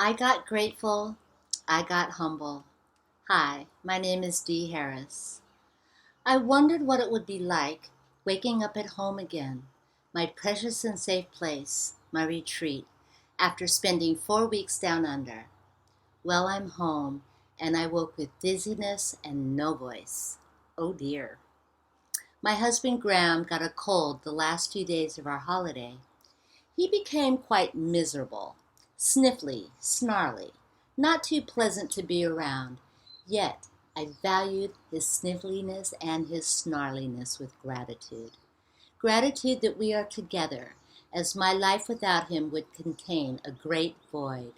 I got grateful, I got humble. Hi, my name is Dee Harris. I wondered what it would be like waking up at home again, my precious and safe place, my retreat, after spending 4 weeks down under. Well, I'm home, and I woke with dizziness and no voice. Oh dear. My husband Graham got a cold the last few days of our holiday. He became quite miserable, sniffly, snarly, not too pleasant to be around, yet I valued his sniffliness and his snarliness with gratitude. Gratitude that we are together, as my life without him would contain a great void.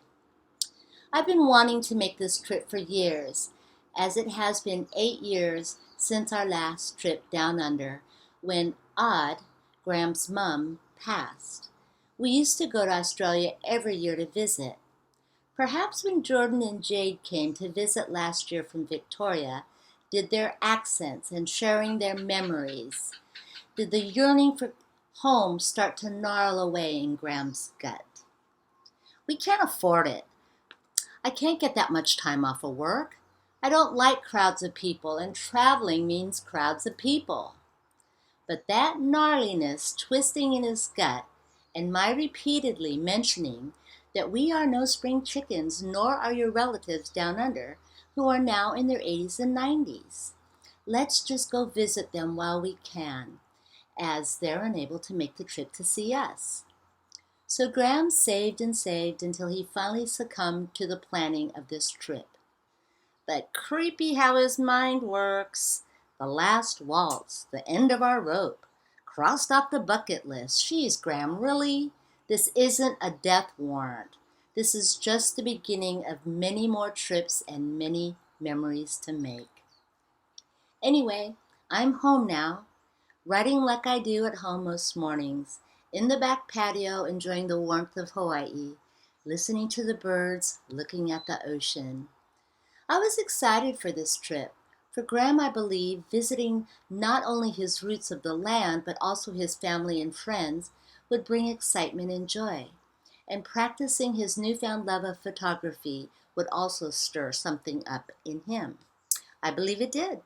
I've been wanting to make this trip for years, as it has been 8 years since our last trip down under, when Odd, Graham's mum, passed. We used to go to Australia every year to visit. Perhaps when Jordan and Jade came to visit last year from Victoria, did their accents and sharing their memories, did the yearning for home start to gnarl away in Graham's gut? We can't afford it. I can't get that much time off of work. I don't like crowds of people, and traveling means crowds of people. But that gnarliness twisting in his gut, and my repeatedly mentioning that we are no spring chickens, nor are your relatives down under, who are now in their 80s and 90s. Let's just go visit them while we can, as they're unable to make the trip to see us. So Graham saved and saved until he finally succumbed to the planning of this trip. But creepy how his mind works. The last waltz, the end of our rope. Crossed off the bucket list. Jeez, Graham, really? This isn't a death warrant. This is just the beginning of many more trips and many memories to make. Anyway, I'm home now, writing like I do at home most mornings, in the back patio enjoying the warmth of Hawaii, listening to the birds, looking at the ocean. I was excited for this trip. For Graham, I believe, visiting not only his roots of the land, but also his family and friends, would bring excitement and joy. And practicing his newfound love of photography would also stir something up in him. I believe it did.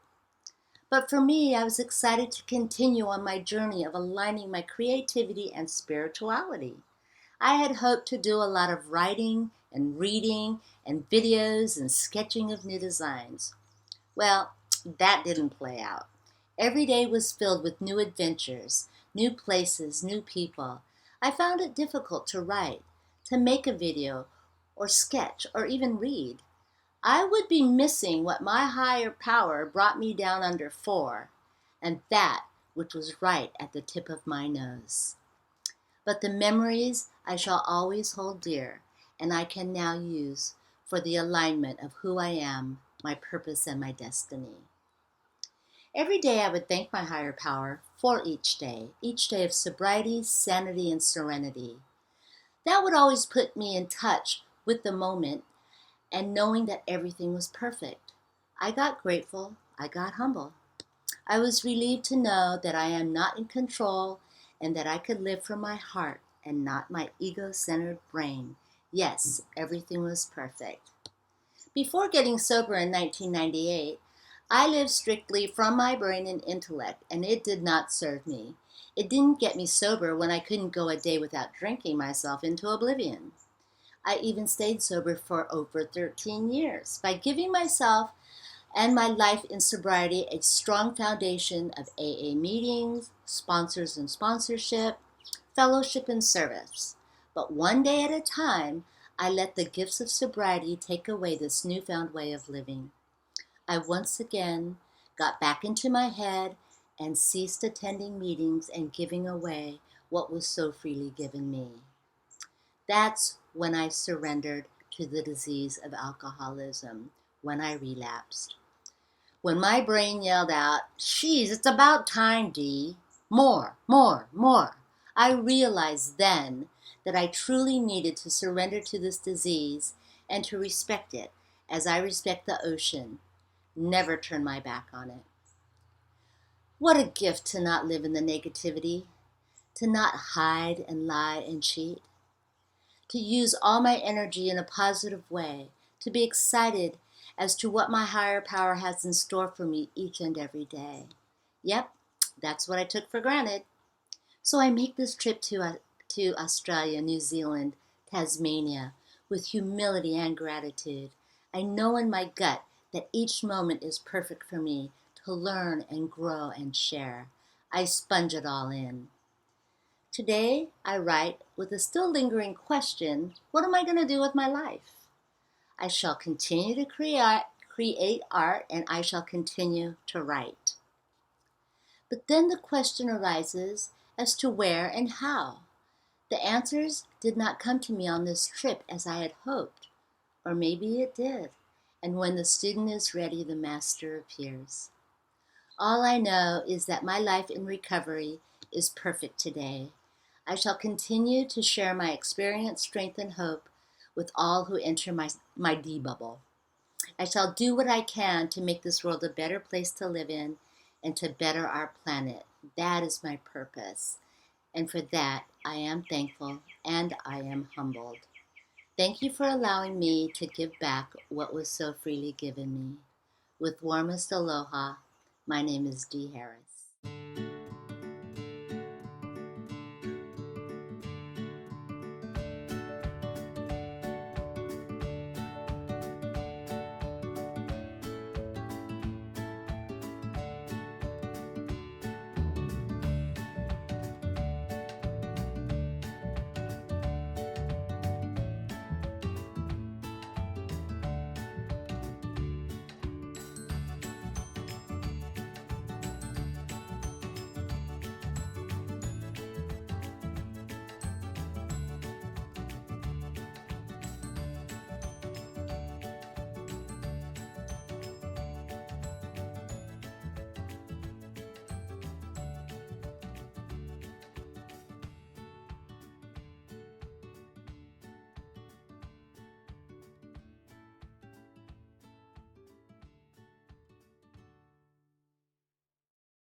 But for me, I was excited to continue on my journey of aligning my creativity and spirituality. I had hoped to do a lot of writing and reading and videos and sketching of new designs. Well, that didn't play out. Every day was filled with new adventures, new places, new people. I found it difficult to write, to make a video, or sketch, or even read. I would be missing what my higher power brought me down under for, and that which was right at the tip of my nose. But the memories I shall always hold dear, and I can now use for the alignment of who I am, my purpose, and my destiny. Every day I would thank my higher power for each day of sobriety, sanity, and serenity. That would always put me in touch with the moment and knowing that everything was perfect. I got grateful, I got humble. I was relieved to know that I am not in control and that I could live from my heart and not my ego-centered brain. Yes, everything was perfect. Before getting sober in 1998, I lived strictly from my brain and intellect, and it did not serve me. It didn't get me sober when I couldn't go a day without drinking myself into oblivion. I even stayed sober for over 13 years by giving myself and my life in sobriety a strong foundation of AA meetings, sponsors and sponsorship, fellowship and service. But one day at a time, I let the gifts of sobriety take away this newfound way of living. I once again got back into my head and ceased attending meetings and giving away what was so freely given me. That's when I surrendered to the disease of alcoholism, when I relapsed. When my brain yelled out, "Geez, it's about time, Dee. More, more, more." I realized then that I truly needed to surrender to this disease and to respect it as I respect the ocean, never turn my back on it. What a gift to not live in the negativity, to not hide and lie and cheat, to to use all my energy in a positive way, to be excited as to what my higher power has in store for me each and every day. Yep, that's what I took for granted. So I make this trip to Australia, New Zealand, Tasmania, with humility and gratitude. I know in my gut that each moment is perfect for me to learn and grow and share. I sponge it all in. Today, I write with a still lingering question: what am I going to do with my life? I shall continue to create art, and I shall continue to write. But then the question arises as to where and how. The answers did not come to me on this trip as I had hoped, or maybe it did, and when the student is ready, the master appears. All I know is that my life in recovery is perfect today. I shall continue to share my experience, strength, and hope with all who enter my D bubble. I shall do what I can to make this world a better place to live in and to better our planet. That is my purpose. And for that, I am thankful and I am humbled. Thank you for allowing me to give back what was so freely given me. With warmest aloha, my name is Dee Harris.